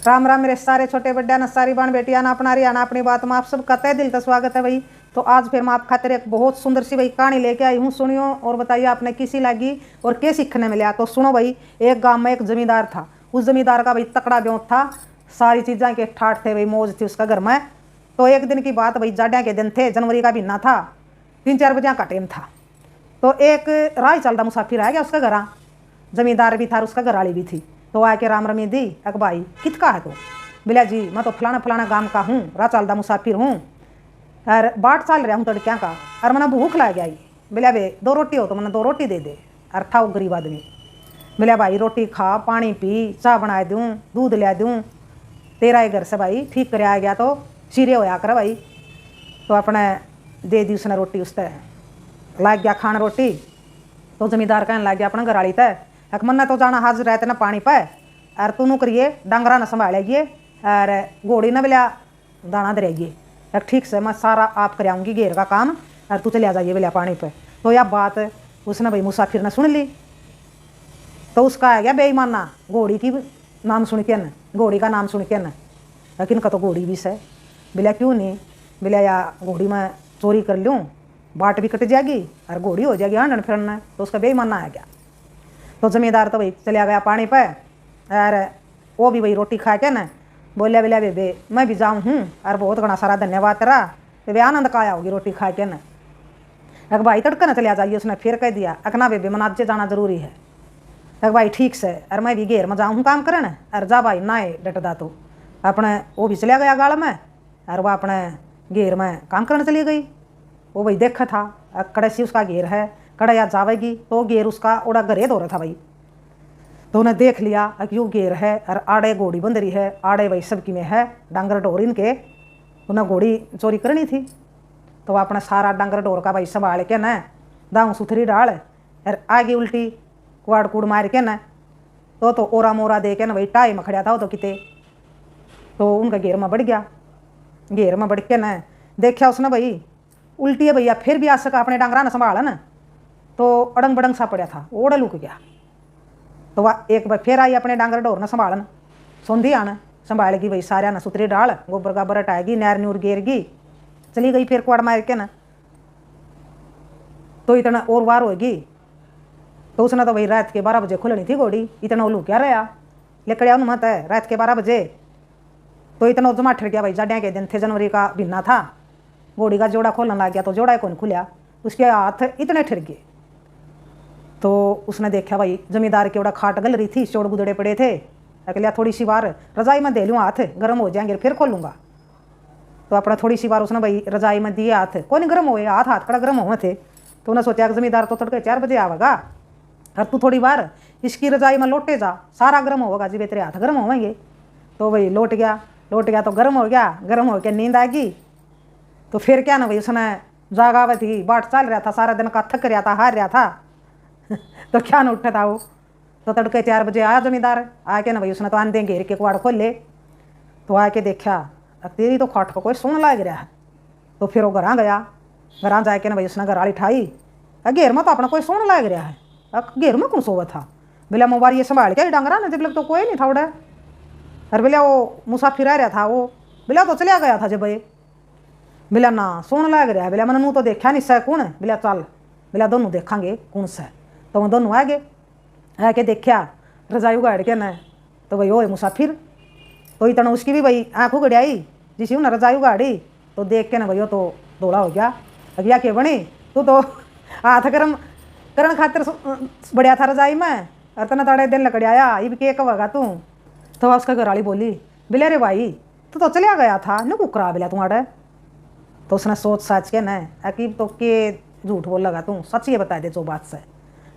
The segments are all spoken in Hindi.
राम राम मेरे सारे छोटे बड्डा न सारी बाण बेटिया ना अपना रिया ना अपनी बात में आप सब कतई दिल का स्वागत है भाई। तो आज फिर मैं आप खातिर एक बहुत सुंदर सी भाई कहानी लेके आई हूँ, सुनियो और बताइए आपने किसी लगी और क्या सीखने मिला। तो सुनो भाई, एक गांव में एक जमींदार था। उस जमींदार का भाई तकड़ा ब्योंत था, सारी चीज़ें के ठाठ थे भाई, मौज थी उसका घर में। तो एक दिन की बात भाई, जाड्या के दिन थे, जनवरी का महीना था, 3-4 बजे का टाइम था। तो एक राह चलता मुसाफिर आ गया उसका घर। जमींदार भी था, उसका घरवाली भी थी। तो आके राम रमी दी, अक भाई कित का है तो? बिला जी मैं तो फलाना फलाना गांव का हूँ, राह चलता मुसाफिर हूँ और बाट चाल रहा हूँ तड़क्या का, और मैंने भूख लग गई। बिला बे 2 रोटी हो तो मैंने 2 रोटी दे दे। और था वो गरीब आदमी। बिला भाई रोटी खा, पानी पी, चाह बना दूँ, दूध ले दूँ, तेरा घर से भाई ठीक कर आ गया तो सीरे होया कर भाई। तो अपने दे दी उसने रोटी, उससे लाग गया खान रोटी। तो जमींदार कहने लग गया अपने घरवाली तय, एक मन्ना तो जाना हाजिर रहते ना पानी पे, और तू करिए डांगरा न संभालेगी और घोड़ी न बिलिया दाना दरेगी। एक ठीक से मैं सारा आप कराऊंगी घेर का काम, और तू चले आ जाइए बिलिया पानी पे। तो यह बात उसने भाई मुसाफिर ने सुन ली। तो उसका आ गया बेईमाना घोड़ी की नाम सुन के न, घोड़ी का नाम सुन के न, लेकिन का तो घोड़ी भी से। बिलिया क्यों नहीं, बिलिया या घोड़ी में चोरी कर लूँ, बाट भी कट जाएगी और घोड़ी हो जाएगी हंडन फिरना। तो उसका बेईमाना आ गया। तो जमींदार तो भाई चलिया गया पानी पे, और वो भी भाई रोटी खा के न बोलिया बिलिया बेबे मैं भी जाऊँ हूँ, और बहुत घना सारा धन्यवाद तेरा, बेबे आनंद का आया होगी रोटी खा के न। अक भाई तड़का न चलिया जाइए, उसने फिर कह दिया, अकना बेबे मनाजे जाना जरूरी है। अक भाई ठीक से, और मैं भी घेर में जाऊँ हूँ काम करन, और जा भाई ना डटदा। तो अपने वो भी चलिया गया गाड़ में, और वह अपने घेर में काम करने चली गई। वो भाई देखा था कड़े सी उसका घेर है, कड़ा याद जावेगी तो घेर उसका ओड़ा घरे दो रहा था भाई। तो उन्हें देख लिया कि यो घेर है और आड़े घोड़ी बंदरी है, आड़े भाई सबकी में है डांगर ढोर इनके, उन्हें घोड़ी चोरी करनी थी। तो अपना सारा डांगर ढोर का भाई संभाल के न दाऊँ सुथरी डाल, और आगे उल्टी कुआड़ कूड़ मार के न तो ओरा मोरा दे के न भाई टाई में खड़ा था वो तो किते। तो उनका घेर में बढ़ गया। घेर में बढ़ के न देखा उसने भाई उल्टी है भैया, फिर भी आ सका अपने डांगरा न संभाला न, तो अड़ंग बड़ंग सा पड़ा था, ओड़ा लुक गया। तो वह एक बार फिर आई अपने डांगर ढोर न संभालन, सौंधी आन संभालेगी भाई, सारा न सुतरी डाल गोबर गाबर हटाएगी, नैर न्यूर गेरगी, चली गई फिर कुआड़ मार के न। तो इतना और वार होगी। तो उसने तो भाई रात के 12 बजे खुलनी थी घोड़ी, इतना लुक क्या रहा लेकर उन मत है रात के 12 बजे। तो इतना जमा ठर गया भाई, जाड्या के दिन थे, जनवरी का महीना था। घोड़ी का जोड़ा खोलने लग गया तो जोड़ा कौन खुलिया, उसके हाथ इतने ठर गए। तो उसने देखा भाई जमींदार की ओड़ा खाट गल रही थी, चोड़ गुदड़े पड़े थे। अकेलिया थोड़ी सी बार रजाई में दे लूँ, हाथ गर्म हो जाएंगे फिर खोलूँगा। तो अपना थोड़ी सी बार उसने भाई रजाई में दिए, हाथ कोई नहीं गर्म हुए, हाथ कड़ा गर्म हुए थे। तो उन्हें सोचा कि जमींदार तो तड़के 4 बजे आवेगा, और तू थोड़ी बार इसकी रजाई में लौटे जा, सारा गर्म होगा जी, तेरे हाथ गर्म होंगे। तो भाई लौट गया तो गर्म हो गया, गर्म हो के नींद आ गई। तो फिर क्या ना भाई उसने जागावत थी, बाट चल रहा था, सारा दिन का थक रहा था, हार रहा था तो क्या न उठा था वो। तो तड़के 4 बजे आया जमींदार, आके ना भाई उसने तो आंधे घेर के कुआड़ खोल ले। तो आके देखा तेरी तो खाट को कोई सोना लग रहा है। तो फिर वो घर गया, घर जाके ना भाई उसने घरवाली ठाई, घेर में तो अपना कोई सोना लग रहा है, घेर में कौन सोवा था। बिला मोबाइल ये संभाल के डांगरा ना, जब लग तो कोई नहीं था उड़ा। और बिला वो मुसाफिर आ रहा था, वो बिला तो चलिया गया था जब भाई। बिला ना सोन लग रहा है, बिला मैंने मुँह तो देखा नहीं, सह कौन है, बिला चल बिला दोनों देखेंगे कौन सा। तो वो दोनों आ गए, आके देखा रजाई उगाड़ के न, तो भाई वो मुसाफिर। तो इतना उसकी भी भाई आँख उगड़ आई, जिसी उन्हें रजाई उगाड़ी। तो देख के ना भाई वो तो दौड़ा हो गया, अगिया के बनी तू तो हाथ गर्म करण खातिर बढ़िया था रजाई में, और तना ताड़े दिन लकड़ आया, इब के कहेगा तू। तो उसका घरवाली बोली, बिले रे भाई तू तो चलिया गया था न कुकरा बिला तुम्हारे। तो उसने सोच साच के न अकीब तो के झूठ बोल लगा तू, सच ये बता दे जो बात से।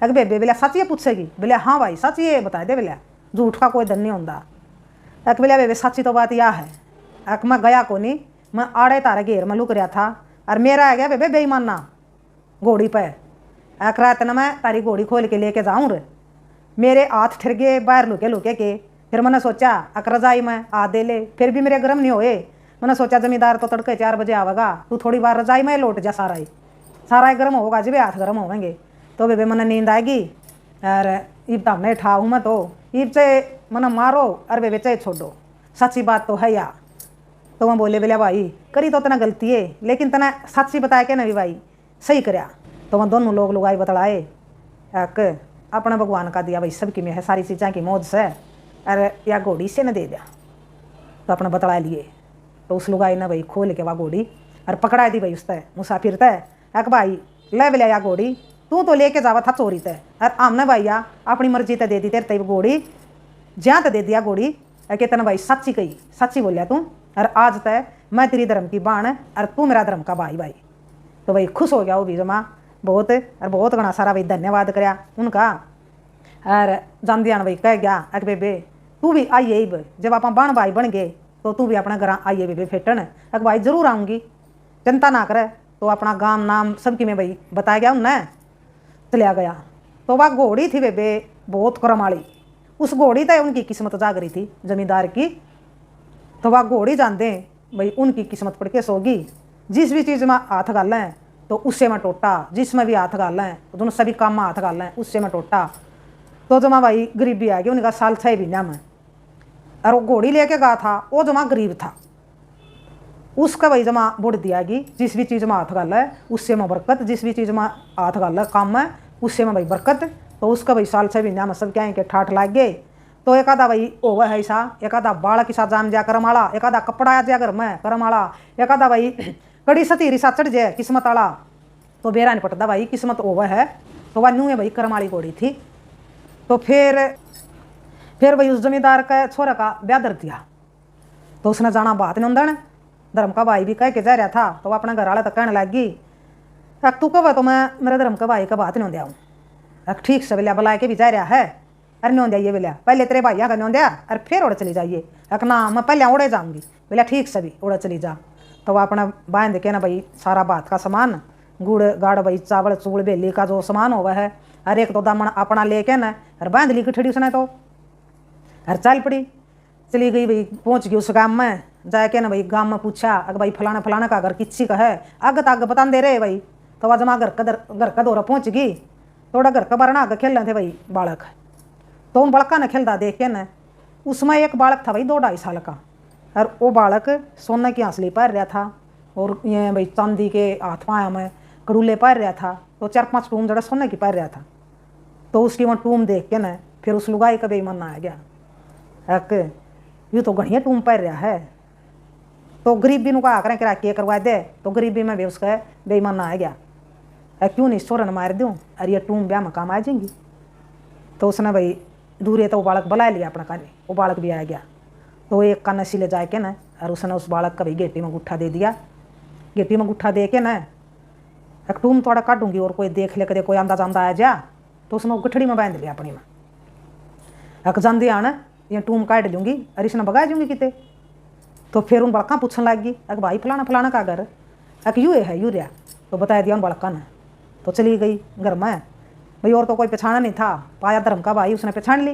अरे बेबे बिला सच ये पूछेगी, बिला हाँ भाई सच ये बता दे, बिला झूठ का कोई धन नहीं होता। अक बिला बेबे सच्ची तो बात यह है, अक मैं गया को नहीं, मैं आड़े तारे घेर में लुक रहा था, और मेरा आ गया बेबे बेईमाना घोड़ी पे। अक रात न मैं तारी घोड़ी खोल के लेके जाऊँ रे, मेरे हाथ ठिर गए बाहर लुके के। फिर मैंने सोचा अक रजाई में हाथ दे ले, फिर भी मेरे गर्म नहीं होए। मैंने सोचा जमींदार तो तड़के 4 बजे आवेगा, तू थोड़ी बार रजाई में लौट जा, सारा ही गर्म होगा जी, हाथ गर्म होंगे। तो बेबे मैंने नींद आएगी, और इब तो हमने ठाऊँ मैं तो इब से मैंने मारो और बेबे चाहे छोड़ो, सच्ची बात तो है या। तो वह बोले बोले भाई करी तो तना गलती है लेकिन तना सच्ची बताया के नहीं भाई सही करया। तो वह दोनों लोग लुगाई बतलाए एक अपना भगवान का दिया भाई सबकी में है सारी चीज़ें की मौज से अरे या घोड़ी से न दे दिया तो अपना बतला लिए। तो उस लुगाई ने भाई खोल के वह घोड़ी और पकड़ा दी भाई उसते मुसाफिर तय एक भाई ले बोले या घोड़ी तू तो लेके जावा था चोरी तय और आमने भाई या अपनी मर्जी ते दे दी तेरे तब घोड़ी जहाँ तो दे दिया घोड़ी के तेना भाई सच्ची कही सच्ची बोलिया तू और आज तय मैं तेरी धर्म की बाण और तू मेरा धर्म का भाई भाई। तो भाई खुश हो गया वो भी जमा बहुत और बहुत घना सारा भाई धन्यवाद कराया उनका। और जान दिया भाई कह गया अक बेबे तू भी आइए जब आप बाण भाई बन गए तो तू भी अपना घर आइए बेबे फेटन अक भाई जरूर आऊँगी चिंता ना करे। तो अपना गांव नाम सबकी में भाई बताया गया उन्हें चलिया गया। तो वह घोड़ी थी बेबे बहुत करमाली उस घोड़ी तय उनकी किस्मत जाग रही थी जमींदार की। तो वह घोड़ी जानते भाई उनकी किस्मत पड़ के सोगी जिस भी चीज़ में हाथ गाल है तो उससे मैं टोटा जिसमें भी हाथ गाल है तो दोनों सभी काम में हाथ गाल है उससे मैं टोटा। तो जमा भाई गरीबी आ गई उनका साल 6 महीना में और वो घोड़ी लेके गया था वो जमा गरीब था उसका भाई जमा बुढ़ दिया गई जिस भी चीज़ में हाथ गाल है उससे में बरकत जिस भी चीज़ में हाथ गाल है काम में उससे में भाई बरकत। तो उसका भाई साल 6 महीना में सब क्या है कि ठाठ लाग गए। तो एक आधा भाई ओवर है ऐसा एक आधा बाल के साथ जाम जा करम आला एक आधा कपड़ा आ जा घर में करम आला एक आधा भाई कड़ी सतीरी सा चढ़ जाए किस्मत आला। तो बेरा नहीं पटता भाई किस्मत ओवर है तो वह न्यू है भाई करम वाली घोड़ी थी। तो फिर भाई उस जमींदार का छोरा का ब्याह धर दिया। तो उसने जाना बात नंदन धर्म का भाई भी कह के जा रहा था। तो वह अपने घर वाले तक कहने लग गई अब तू कब तो मैं मेरे धर्म का भाई का बात नहीं दिया हूँ ठीक से बिलिया बुला के भी जा रहा है अरे न्यों दिया बिलिया पहले तेरे भाइया का न्यों दिया अरे फिर उड़ चली जाइए एक ना मैं पहले उड़े जाऊँगी बोलिया ठीक से भी उड़ चली जा। तो वह अपना बांध के ना भाई सारा बात का सामान गुड़ गाड़ भाई चावल चूड़ बेली का जो सामान हुआ है हर एक तो दामन अपना लेके ना और बांध ली ठड़ी उसने तो हर चल पड़ी चली गई भाई पहुँच गई उस गाँव में जाके ना भाई गाँव में पूछा अगर भाई फलाना फलाना का घर किसी का है आगे तक बता दे रहे भाई। तो वह जमा घर का दौरा पहुँच गई थोड़ा घर का बारना आगे खेल रहे थे भाई बालक। तो उन बालका ने खेलता देख के ना उसमें एक बालक था भाई 2-2.5 साल का और वो बालक सोने की हंसली पहन रहा था और ये भाई चांदी के हाथ पाया में कड़ूले पहन रहा था। तो 4-5 टूम जरा सोने की पहन रहा था। तो उसकी वहाँ टूम देख के ना फिर उस लुगाई का बेईमान आ गया एक यूँ तो घड़िया टूम पहन रहा है। तो गरीबी का आकर करा के करवा दे तो गरीबी में भी उसका बेईमान आ गया क्यों नहीं सोरन मार दूँ अरे ये टूम ब्याह में काम आ जाएंगी। तो उसने भाई दूर तो वो बालक बुला लिया अपना काने वो बालक भी आ गया। तो एक कान ले जाके ना और उसने उस बालक का भाई गेटी में गुट्ठा दे दिया। गेटी में गुट्ठा दे के ना एक टूम थोड़ा काटूंगी और कोई देख ले करे कोई आंदा जांदा आ जा तो उसने गठड़ी में बांध लिया अपनी में एक जान आना ये टूम काट लूँगी और इसने भगा दूँगी किते। तो फिर उन बड़का पूछने लग गई अक भाई फलाना फलाना का घर अक यू है यू रहा। तो बताया दिया उन बड़का ने। तो चली गई घर में भाई और तो कोई पहचाना नहीं था पाया धर्म का भाई उसने पहचान ली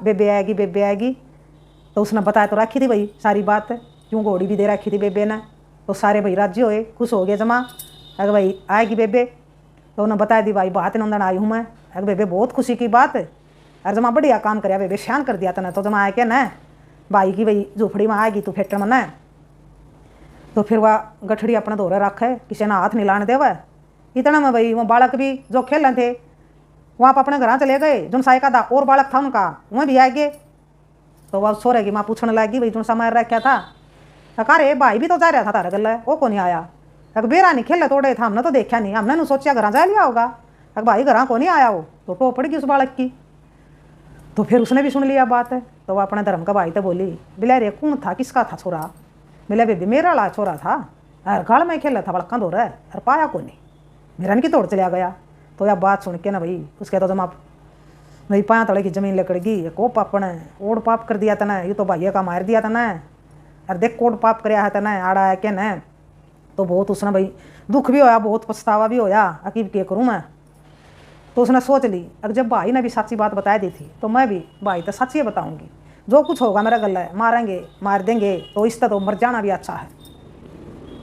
बेबे आएगी। तो उसने बताया तो रखी थी भाई सारी बात क्यों घोड़ी भी दे रखी थी बेबे ने। तो सारे भाई राजी हुए खुश हो गए जमा अगर भाई आएगी बेबे। तो उन्हें बताया दी भाई बात नंदन आई हूँ मैं अगर बेबे बहुत खुशी की बात अरे जमा बढ़िया काम कराया बेबे शान कर दिया था तो जमा आया क्या न भाई की भाई झोपड़ी में आएगी तू फेटर में न। तो फिर वह गठड़ी अपने दौरे रखे किसी ने हाथ नहीं लाने देवा इतना में भाई वो बालक भी जो खेल रहे थे वहाँ पर अपने घर चले गए जो साइका था और बालक था उनका वह भी आ गए। तो वह सो रहेगी माँ पूछने लगी भाई तुम समार रखा था अरे भाई भी तो जा रहा था तारा गल वो कौन आया अगर बेरा नहीं खेल तोड़े था हमने तो देखा नहीं हमने सोचा घर जा लिया होगा अगर भाई घर को नहीं आया वो तो टोप पड़ गई उस बालक की। तो फिर उसने भी सुन लिया बात है। तो वह अपने धर्म का भाई तो बोली बिला रे कौन था किसका था छोरा मिला बेबी मेरा ला छोरा था अरे गाड़ में खेल था बड़का दो रहा है अरे पाया को नहीं मेरा की तोड़ चलिया गया। तो यह बात सुन के ना भाई उसके तो जमा भाई पाया तड़े की जमीन लकड़ गई को पाप ने ओढ़ पाप कर दिया था ना ये तो भाइया का मार दिया था ना अरे देख कोड पाप कराया है ना आड़ा है क्या न। तो बहुत उसने भाई दुख भी होया बहुत पछतावा भी होया अकीब क्या करूँ मैं। तो उसने सोच ली अगर जब भाई ने भी सच्ची बात बता दी थी तो मैं भी भाई तो सच ही बताऊँगी जो कुछ होगा मेरा गला है मारेंगे मार देंगे तो इसका तो मर जाना भी अच्छा है।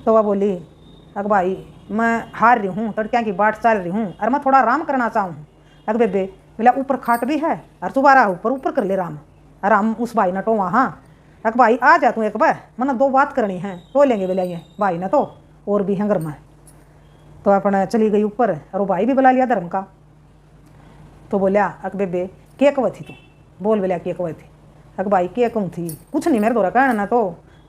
तो वह बोली अगर भाई मैं हार रही हूँ तड़किया की बाट चल रही हूँ और मैं थोड़ा आराम करना चाहूँ अगर बेबे बोला ऊपर खाट भी है और दोबारा ऊपर कर ले आराम उस भाई ने तो वहाँ अक भाई आ जा तू एक बार, मना दो बात करनी है, तो लेंगे बुलाइए भाई ना, तो और भी हैं घर में। तो अपने चली गई ऊपर और वो भाई भी बुला लिया धर्म का। तो बोलिया अक बेबे के कव थी तू, बोल बोलिया के कव थी। अक भाई के कहूँ थी, कुछ नहीं मेरे द्वारा कहना ना, तो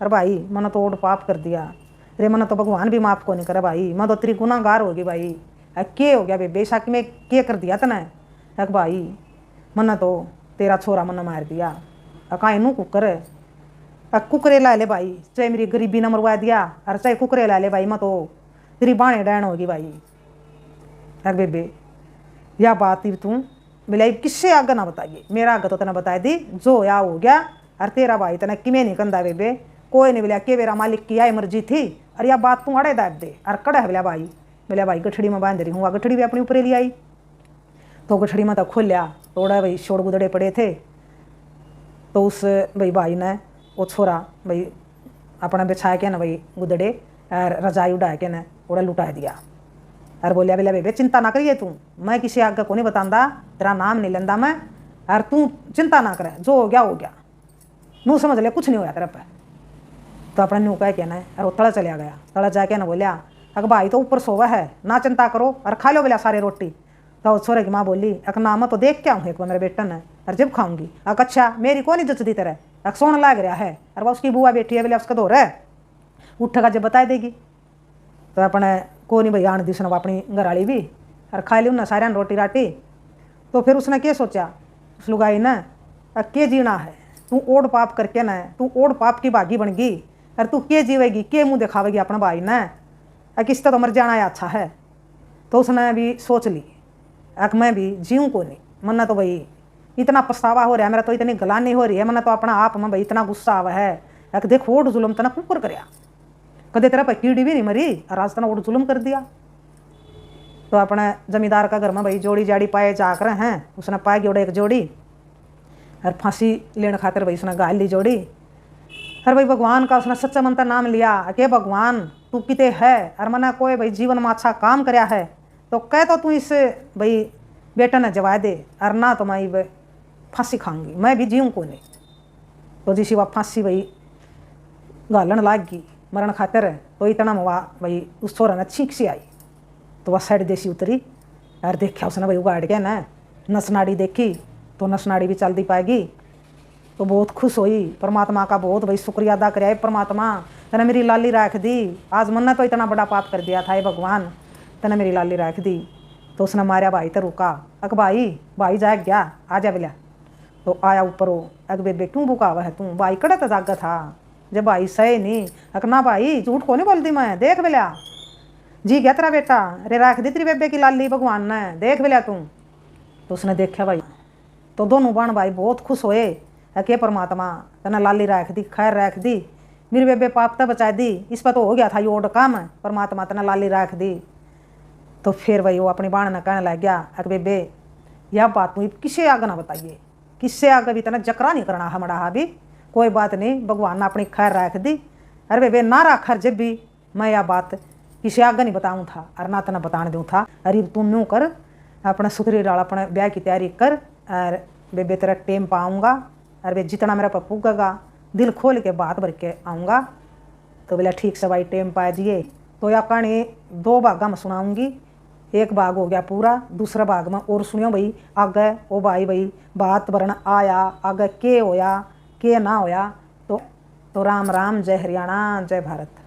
अरे भाई मैंने तो ओड पाप कर दिया रे, मैंने तो भगवान भी माफ को नहीं करे भाई, मैं तो तेरी गुनाहगार होगी भाई। के हो गया बेबे, साकी में के कर दिया तने। अक भाई मैंने तो तेरा छोरा मैंने मार दिया। अका इनू कुकर कुकरे ला ले भाई, चाहे मेरी गरीबी ने मरवा दिया और चाहे कुकरे ला ले भाई, मैं तो तेरी बाणे डैन होगी भाई। अरे बेबे या बात ही तू मिलाई किससे आगे ना बताइए, मेरा आगे तो तेना बता दी, जो या हो गया। और तेरा भाई तेना किमें नहीं कंदा बेबे, कोई नहीं बोलिया के मेरा मालिक की आई मर्जी थी। अरे या बात तू अड़े दाब दे और कड़ा है बोलिया भाई। बोलिया भाई गठड़ी में बांध रही हूँ, गठड़ी भी अपनी ऊपर ले आई। तो गठड़ी में तो खोलिया, थोड़ा भाई शोर गुदड़े पड़े थे। तो उस भाई ने वो छोरा भाई अपना बिछा के ना भाई गुदड़े और रजाई उड़ा के ना उड़ा लुटा दिया। और बोलिया बोलिया बेबे चिंता ना करिए तू, मैं किसी आगे को नहीं बतांदा, तेरा नाम नहीं लेंदा मैं, और तू चिंता ना करे, जो हो गया नू समझ ले, कुछ नहीं होया तेरे पे। तो अपने नू कह के ना और वो तला चलिया गया। तला जाके ना बोलिया अक भाई तो ऊपर सोवा है, ना चिंता करो और खा लो बोलिया सारे रोटी। तो छोरे की माँ बोली अक ना मैं तो देख के आऊँ एक बार मेरे बेटन है और जब खाऊंगी। अक अच्छा मेरी कौन इज्जत दी तेरे, अक सोने लग रहा है और वह उसकी बुआ बैठी है बोले उसका दो रहे उठेगा जब बता देगी। तो अपने को नहीं भाई आन दिसन अपनी घर वाली भी और खा ली उन्हें सारे रोटी राटी। तो फिर उसने क्या सोचा उस लुगाई ने, के जीना है तू ओड पाप करके ना, तू ओड पाप की भागी बन गई और तू के जीवेगी, के मुँह दिखावेगी अपना भाई ने, किसका तो मर जाना अच्छा है। तो उसने भी सोच ली अक मैं भी जीऊँ को नहीं, मन्ना तो भाई इतना पछतावा हो रहा है, मेरा तो इतनी गलानी हो रही है, मन्ना तो अपना आप में भाई इतना गुस्सा आवा है। अक देख ओड जुलम तना कुकर करया, कदे तेरा पर कीड़ी भी नहीं मरी और आज तना ओड जुलम कर दिया। तो अपने जमींदार का घर में भाई जोड़ी जाड़ी पाए जाकर हैं, उसने पाए गई एक जोड़ी और फांसी लेने खातिर भाई उसने गाल ली जोड़ी। और भाई भगवान का उसने सच्चा मंत्र नाम लिया कि भगवान तू किते है और मना कोई भाई जीवन में अच्छा काम करया है तो कह तो तू इस भाई बेटा ने जवा दे, और ना तो मैं फांसी खाऊंगी, मैं भी जीऊँ को नहीं। तो जिसी वह फांसी भाई गालन लाग गई मरण खातिर, तो इतना वह भाई उस छोरा ने छींक सी आई। तो वह साइड देसी उतरी और देखा उसने भाई उगाड़ के ना नसनाड़ी देखी, तो नसनाड़ी भी चलती पाएगी। तो बहुत खुश हुई, परमात्मा का बहुत भाई शुक्रिया अदा कराया, परमात्मा तने मेरी लाली रख दी, आज मन ने तो इतना बड़ा पाप कर दिया था, भगवान तने मेरी लाली रख दी। तो उसने मारिया भाई तो रुका, अक भाई जाग गया आ जा बोलिया। तो आया ऊपर वो, अक बेबे क्यों बुकावा है तू, भाई कड़ा तो जागा था जब भाई सही नहीं। अक ना भाई झूठ को नहीं बोलती मैं, देख बोलिया जी गया तेरा बेटा, अरे रख दी तेरी बेबे की लाली भगवान ने, देख बोलिया तू। तो उसने देखा भाई, तो दोनों बहन भाई बहुत खुश हुए, के परमात्मा तना लाली रख दी, खैर रख दी, मेरी बेबे पाप तो बचा दी, इस पर तो हो गया था ये ओड काम है, परमात्मा तना लाली रख दी। तो फिर भाई वो अपनी बाण ने कहने लग गया अक बेबे यह बात तू किसे आगे ना बताइए, किससे आगे भी तना जकरा नहीं करना हमारा भी, कोई बात नहीं भगवान ने अपनी खैर रख दी। अरे बेबे ना रखर जब भी मैं यह बात किसी आगे नहीं बताऊँ था और ना तना बताने दूँ था। अरे तुम यूँ कर अपना सुथरी डाल अपने ब्याह की तैयारी कर और बेबे तेरा टेम पाऊँगा और वे जितना मेरा पप्पू गगा दिल खोल के बात भर के आऊँगा। तो बोला ठीक से भाई टेम पा जिए। तो यह कहानी 2 भागा में सुनाऊँगी, एक भाग हो गया पूरा, दूसरा भाग में और सुनियो भाई आगे ओ भाई बात वर्ण आया आगे के होया के ना होया। तो राम राम, जय हरियाणा, जय भारत।